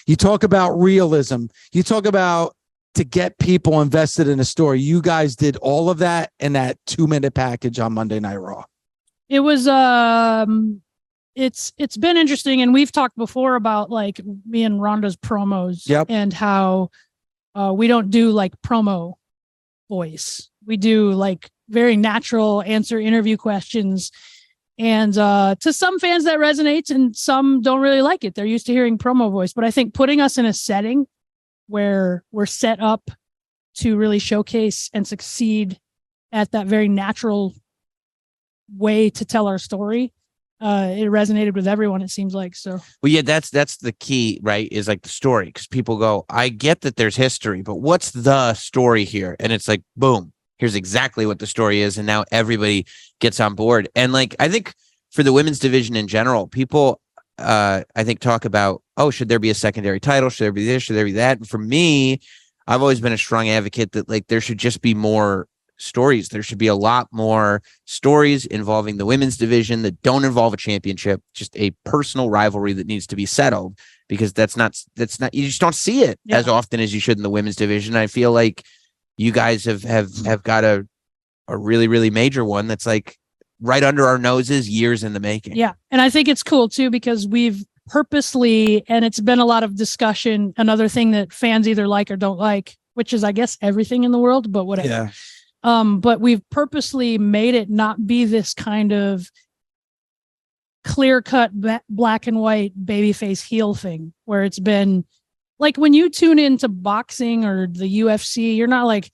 You talk about realism. You talk about to get people invested in a story. You guys did all of that in that 2-minute package on Monday Night Raw. It was it's been interesting, and we've talked before about like me and Ronda's promos. Yep. And how we don't do like promo voice. We do like very natural answer interview questions. And to some fans that resonates, and some don't really like it. They're used to hearing promo voice. But I think putting us in a setting where we're set up to really showcase and succeed at that very natural way to tell our story, it resonated with everyone, it seems like. So well, yeah, that's the key, right? Is like the story, because people go, I get that there's history, but what's the story here? And it's like, boom, here's exactly what the story is, and now everybody gets on board. And like, I think for the women's division in general, people I think talk about, oh, should there be a secondary title? Should there be this? Should there be that? And for me, I've always been a strong advocate that like there should just be more stories. There should be a lot more stories involving the women's division that don't involve a championship, just a personal rivalry that needs to be settled, because that's not you just don't see it as often as you should in the women's division. I feel like you guys have got a really, really major one that's like right under our noses, years in the making. Yeah. And I think it's cool too, because we've purposely, and it's been a lot of discussion, another thing that fans either like or don't like, which is, I guess, everything in the world, but whatever. Yeah. But we've purposely made it not be this kind of clear-cut black and white babyface heel thing, where it's been like when you tune into boxing or the UFC, you're not like,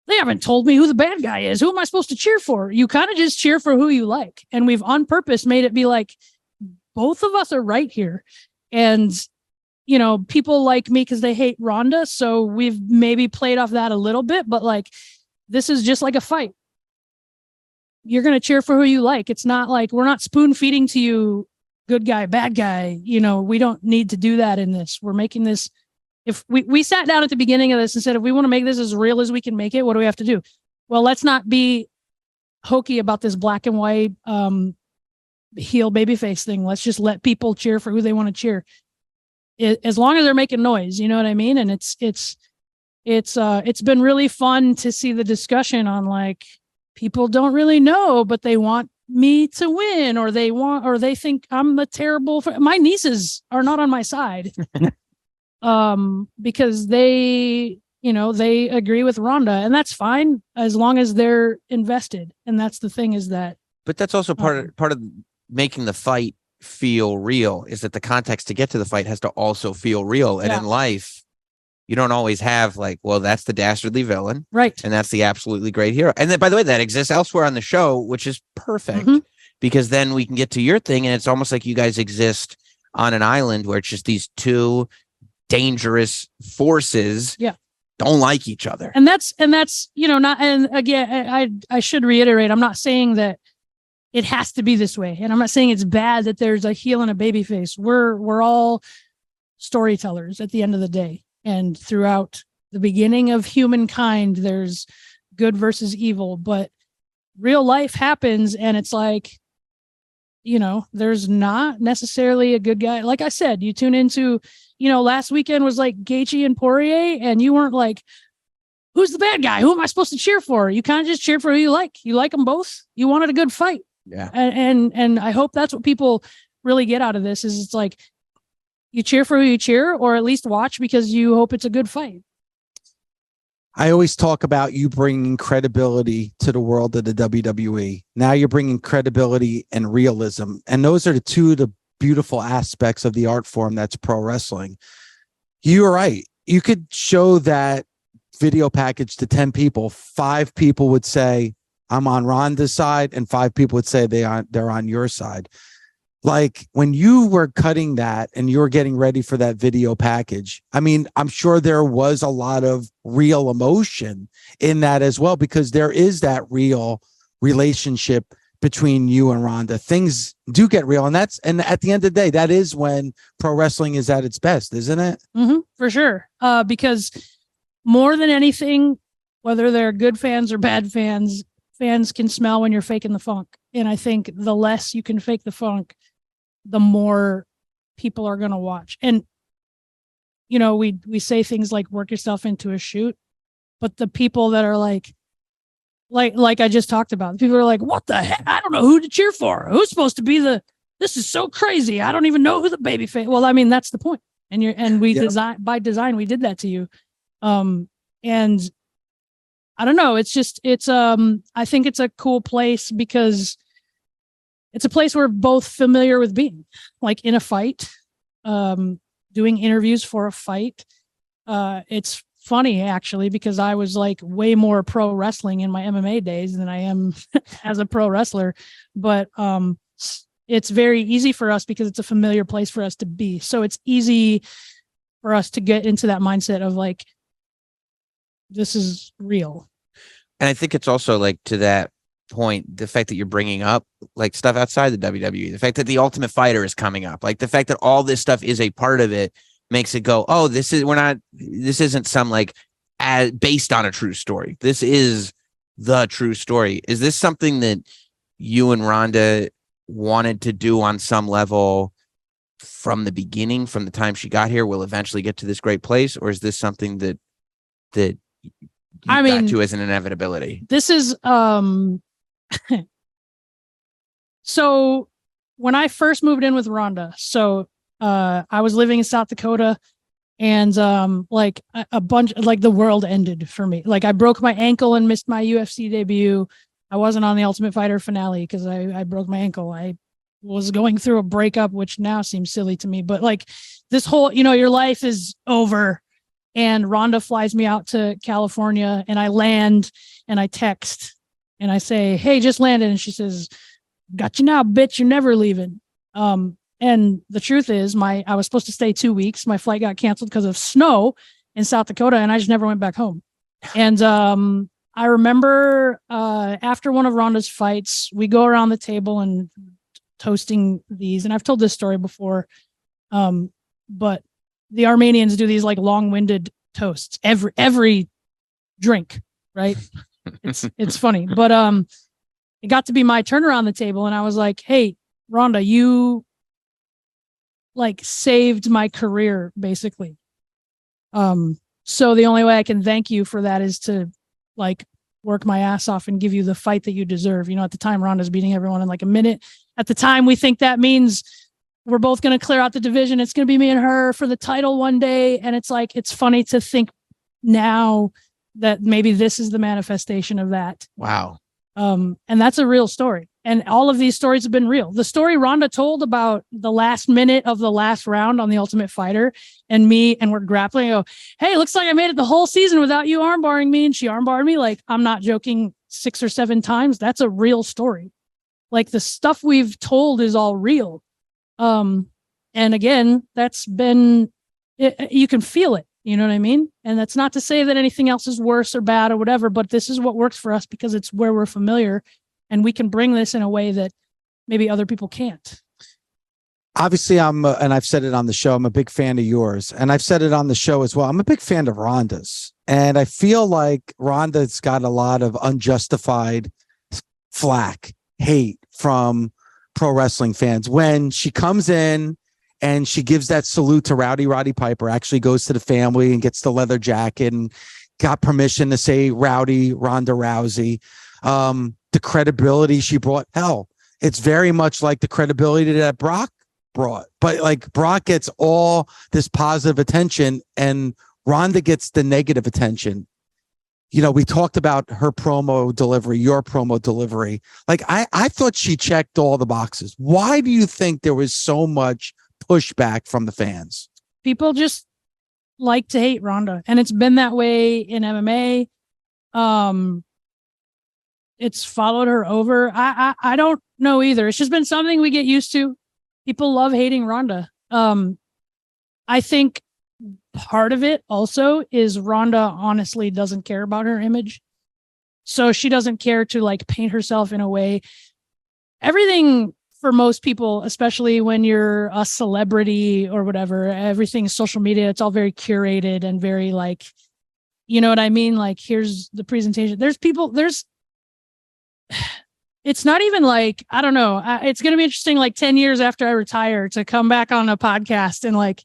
they haven't told me who the bad guy is. Who am I supposed to cheer for? You kind of just cheer for who you like. And we've on purpose made it be like, both of us are right here. And, you know, people like me because they hate Ronda. So we've maybe played off that a little bit, but like, this is just like a fight. You're going to cheer for who you like. It's not like we're not spoon feeding to you good guy, bad guy. You know, we don't need to do that in this. We're making this. If we sat down at the beginning of this and said, if we want to make this as real as we can make it, what do we have to do? Well, let's not be hokey about this black and white heel babyface thing. Let's just let people cheer for who they want to cheer. As long as they're making noise, you know what I mean? And it's been really fun to see the discussion on like, people don't really know, but they want me to win, or they think I'm a terrible. My nieces are not on my side. Because they agree with Ronda, and that's fine as long as they're invested. And that's the thing, is that. But that's also part of making the fight feel real, is that the context to get to the fight has to also feel real. And in life, you don't always have like, well, that's the dastardly villain, right? And that's the absolutely great hero. And then, by the way, that exists elsewhere on the show, which is perfect, because then we can get to your thing, and it's almost like you guys exist on an island where it's just these two dangerous forces don't like each other. And that's not, and again, I should reiterate, I'm not saying that it has to be this way, and I'm not saying it's bad that there's a heel and a baby face. We're all storytellers at the end of the day, and throughout the beginning of humankind there's good versus evil, but real life happens, and it's like, you know, there's not necessarily a good guy. Like I said, you tune into, you know, last weekend was like Gaethje and Poirier, and you weren't like, who's the bad guy? Who am I supposed to cheer for? You kind of just cheer for who you like. You like them both. You wanted a good fight. Yeah. And I hope that's what people really get out of this, is it's like, you cheer for who you cheer, or at least watch because you hope it's a good fight. I always talk about you bringing credibility to the world of the WWE. Now you're bringing credibility and realism. And those are the beautiful aspects of the art form that's pro wrestling. You're right. You could show that video package to 10 people. 5 people would say, I'm on Ronda's side, and 5 people would say they're on your side. Like when you were cutting that and you were getting ready for that video package, I mean, I'm sure there was a lot of real emotion in that as well, because there is that real relationship between you and Ronda. Things do get real, and at the end of the day, that is when pro wrestling is at its best, isn't it? For sure. Because more than anything, whether they're good fans or bad fans, fans can smell when you're faking the funk. And I think the less you can fake the funk, the more people are going to watch. And we say things like work yourself into a shoot, but the people that are like I just talked about, people are like, what the heck? I don't know who to cheer for. Who's supposed to be this is so crazy. I don't even know who the babyface. Well, I mean, that's the point. And we by design, we did that to you. And I don't know. I think it's a cool place because it's a place we're both familiar with being, like in a fight, doing interviews for a fight. It's funny actually, because I was like way more pro wrestling in my MMA days than I am as a pro wrestler. But, it's very easy for us because it's a familiar place for us to be. So it's easy for us to get into that mindset of like, this is real. And I think it's also like to that point, the fact that you're bringing up like stuff outside the WWE, the fact that the Ultimate Fighter is coming up, like the fact that all this stuff is a part of it makes it go, oh, this isn't some like based on a true story. This is the true story. Is this something that you and Ronda wanted to do on some level from the beginning, from the time she got here, will eventually get to this great place? Or is this something that you got to as an inevitability? This is, so when I first moved in with Ronda, I was living in South Dakota, and like a bunch, like the world ended for me. Like I broke my ankle and missed my UFC debut. I wasn't on the Ultimate Fighter finale because I broke my ankle. I was going through a breakup, which now seems silly to me, but like this whole, your life is over. And Ronda flies me out to California, and I land and I text and I say, hey, just landed. And she says, got you now, bitch. You're never leaving. And the truth is I was supposed to stay 2 weeks. My flight got canceled because of snow in South Dakota, and I just never went back home. And, I remember after one of Ronda's fights, we go around the table and toasting these. And I've told this story before, but the Armenians do these like long-winded toasts every drink, right? It's funny, but it got to be my turn around the table, and I was like, "Hey, Ronda, you like saved my career, basically. So the only way I can thank you for that is to like work my ass off and give you the fight that you deserve." At the time, Ronda's beating everyone in like a minute. At the time, we think that means we're both going to clear out the division. It's going to be me and her for the title one day. And it's like, it's funny to think now that maybe this is the manifestation of that. Wow. And that's a real story. And all of these stories have been real. The story Ronda told about the last minute of the last round on the Ultimate Fighter and me, and we're grappling. I go, hey, looks like I made it the whole season without you armbarring me. And she armbarred me. Like, I'm not joking, 6 or 7 times. That's a real story. Like the stuff we've told is all real. And again, that's been, you can feel it. You know what I mean? And that's not to say that anything else is worse or bad or whatever, but this is what works for us because it's where we're familiar, and we can bring this in a way that maybe other people can't. Obviously, and I've said it on the show, I'm a big fan of yours, and I've said it on the show as well. I'm a big fan of Ronda's, and I feel like Ronda's got a lot of unjustified flack, hate from pro wrestling fans when she comes in and she gives that salute to Roddy Piper, actually goes to the family and gets the leather jacket and got permission to say Rowdy Ronda Rousey. The credibility she brought, hell, it's very much like the credibility that Brock brought. But like Brock gets all this positive attention and Ronda gets the negative attention. We talked about her promo delivery, your promo delivery. Like I thought she checked all the boxes. Why do you think there was so much pushback from the fans? People just like to hate Ronda, and it's been that way in MMA. It's followed her over. I don't know either. It's just been something we get used to. People love hating Ronda. I think part of it also is Ronda honestly doesn't care about her image. So she doesn't care to like paint herself in a way. Everything for most people, especially when you're a celebrity or whatever, everything's social media. It's all very curated and very like, you know what I mean? Like, here's the presentation. It's not even like, I don't know. It's going to be interesting, like 10 years after I retire, to come back on a podcast and like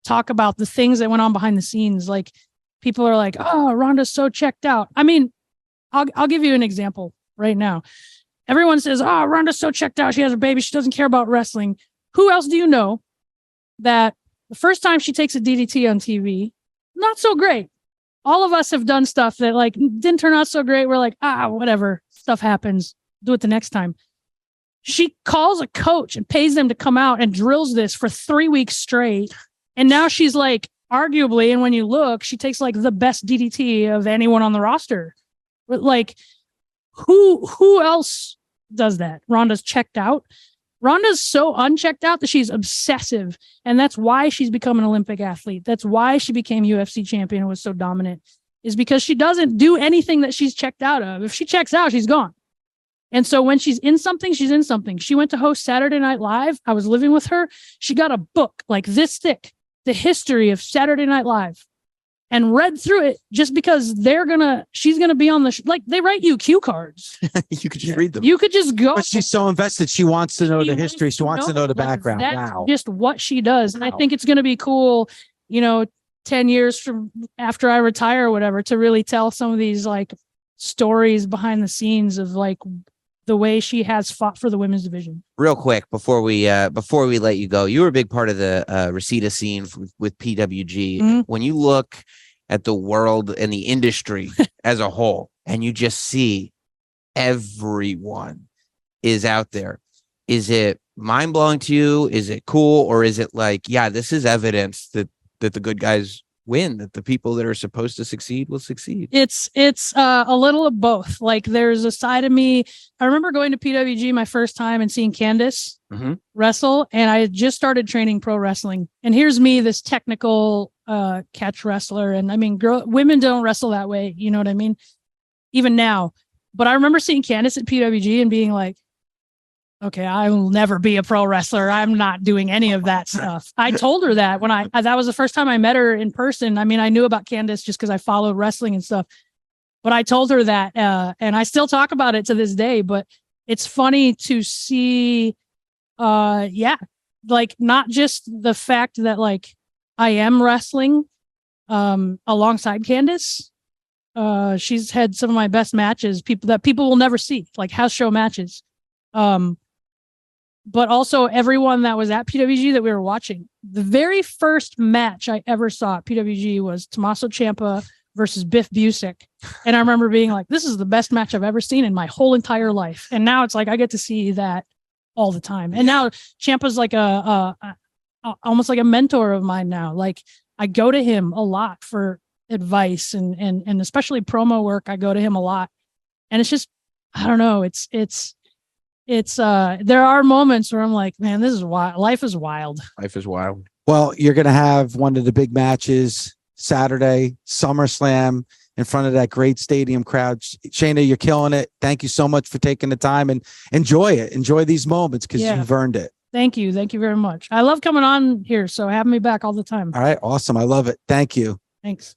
talk about the things that went on behind the scenes. Like people are like, oh, Ronda's so checked out. I mean, I'll give you an example right now. Everyone says, oh, Ronda's so checked out. She has a baby. She doesn't care about wrestling. Who else do you know that the first time she takes a DDT on TV, not so great. All of us have done stuff that like didn't turn out so great. We're like, whatever, stuff happens. Do it the next time. She calls a coach and pays them to come out and drills this for 3 weeks straight. And now she's like, arguably, and when you look, she takes like the best DDT of anyone on the roster. But like, who else does that? Ronda's checked out. Ronda's so unchecked out that she's obsessive. And that's why she's become an Olympic athlete. That's why she became UFC champion and was so dominant, is because she doesn't do anything that she's checked out of. If she checks out, she's gone. And so when she's in something, she's in something. She went to host Saturday Night Live. I was living with her. She got a book like this thick, the history of Saturday Night Live, and read through it just because she's going to be on the like they write you cue cards. You could just read them. You could just go. But she's so invested. She wants to know the history. She wants to know the background. That's Wow. just what she does. And I think it's going to be cool, 10 years from after I retire or whatever, to really tell some of these like stories behind the scenes of like the way she has fought for the women's division. Real quick before we let you go, you were a big part of the Reseda scene with PWG. Mm-hmm. When you look at the world and the industry as a whole, and you just see everyone is out there, is it mind blowing to you? Is it cool, or is it like, yeah, this is evidence that the good guys win, that the people that are supposed to succeed will succeed? It's a little of both. Like there's a side of me. I remember going to PWG my first time and seeing Candace wrestle, and I had just started training pro wrestling. And here's me, this technical catch wrestler. And I mean, women don't wrestle that way. You know what I mean? Even now. But I remember seeing Candace at PWG and being like, okay, I will never be a pro wrestler. I'm not doing any of that stuff. I told her that when that was the first time I met her in person. I mean, I knew about Candace just because I followed wrestling and stuff, but I told her that, and I still talk about it to this day, but it's funny to see, like not just the fact that like I am wrestling, alongside Candace. She's had some of my best matches, people will never see, like house show matches. But also everyone that was at PWG that we were watching. The very first match I ever saw at PWG was Tommaso Ciampa versus Biff Busick. And I remember being like, this is the best match I've ever seen in my whole entire life. And now it's like, I get to see that all the time. And now Ciampa's like almost like a mentor of mine now. Like I go to him a lot for advice and especially promo work. I go to him a lot. And it's just, I don't know. It's there are moments where I'm like, man, this is wild. Life is wild. Life is wild. Well, you're going to have one of the big matches Saturday, Summerslam, in front of that great stadium crowd. Shayna, you're killing it. Thank you so much for taking the time, and enjoy it. Enjoy these moments because you've earned it. Thank you. Thank you very much. I love coming on here. So have me back all the time. All right. Awesome. I love it. Thank you. Thanks.